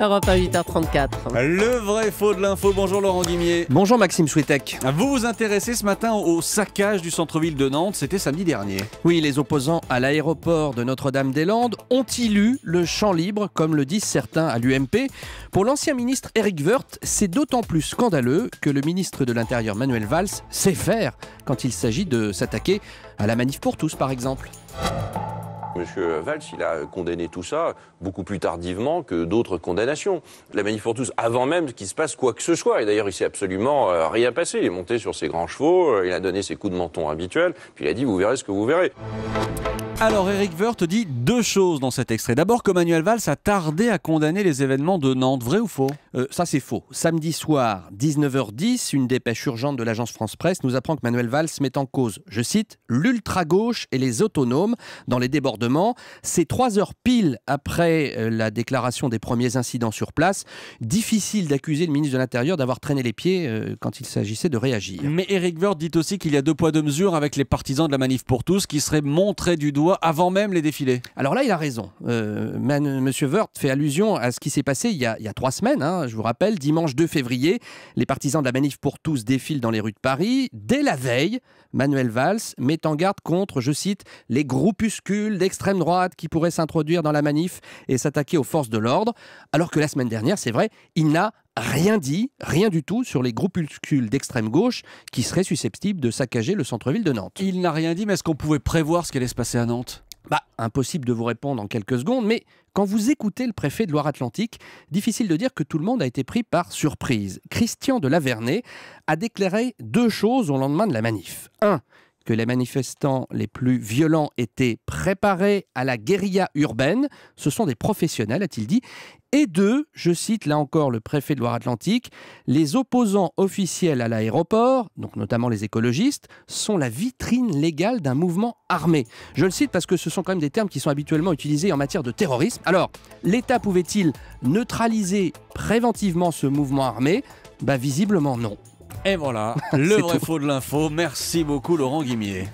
Europe 1, 8h34. Le vrai faux de l'info. Bonjour Laurent Guimier. Bonjour Maxime Switek. Vous vous intéressez ce matin au saccage du centre-ville de Nantes. C'était samedi dernier. Oui, les opposants à l'aéroport de Notre-Dame-des-Landes ont-ils eu le champ libre, comme le disent certains à l'UMP? Pour l'ancien ministre Éric Woerth, c'est d'autant plus scandaleux que le ministre de l'Intérieur Manuel Valls sait faire quand il s'agit de s'attaquer à la manif pour tous, par exemple. Monsieur Valls, il a condamné tout ça beaucoup plus tardivement que d'autres condamnations. La manif pour tous, avant même qu'il se passe quoi que ce soit. Et d'ailleurs, il s'est absolument rien passé. Il est monté sur ses grands chevaux, il a donné ses coups de menton habituels, puis il a dit « vous verrez ce que vous verrez ». Alors Éric Woerth dit deux choses dans cet extrait. D'abord que Manuel Valls a tardé à condamner les événements de Nantes. Vrai ou faux? Ça c'est faux. Samedi soir, 19h10, une dépêche urgente de l'agence France-Presse nous apprend que Manuel Valls met en cause, je cite, l'ultra-gauche et les autonomes dans les débordements. C'est 3 heures pile après la déclaration des premiers incidents sur place. Difficile d'accuser le ministre de l'Intérieur d'avoir traîné les pieds quand il s'agissait de réagir. Mais Éric Woerth dit aussi qu'il y a 2 poids 2 mesures avec les partisans de la manif pour tous qui seraient montrés du doigt avant même les défilés. Alors là, il a raison. Monsieur Woerth fait allusion à ce qui s'est passé il y a 3 semaines. Je vous rappelle, dimanche 2 février, les partisans de la manif pour tous défilent dans les rues de Paris. Dès la veille, Manuel Valls met en garde contre, je cite, les groupuscules d'extrême droite qui pourraient s'introduire dans la manif et s'attaquer aux forces de l'ordre. Alors que la semaine dernière, c'est vrai, il n'a rien dit, rien du tout sur les groupuscules d'extrême gauche qui seraient susceptibles de saccager le centre-ville de Nantes. Il n'a rien dit, mais est-ce qu'on pouvait prévoir ce qui allait se passer à Nantes? Impossible de vous répondre en quelques secondes, mais quand vous écoutez le préfet de Loire-Atlantique, difficile de dire que tout le monde a été pris par surprise. Christian de Lavernay a déclaré 2 choses au lendemain de la manif. 1. Que les manifestants les plus violents étaient préparés à la guérilla urbaine. Ce sont des professionnels, a-t-il dit. Et 2, je cite là encore le préfet de Loire-Atlantique, les opposants officiels à l'aéroport, donc notamment les écologistes, sont la vitrine légale d'un mouvement armé. Je le cite parce que ce sont quand même des termes qui sont habituellement utilisés en matière de terrorisme. Alors, l'État pouvait-il neutraliser préventivement ce mouvement armé? Visiblement non. Et voilà, le vrai faux de l'info. Merci beaucoup Laurent Guimier.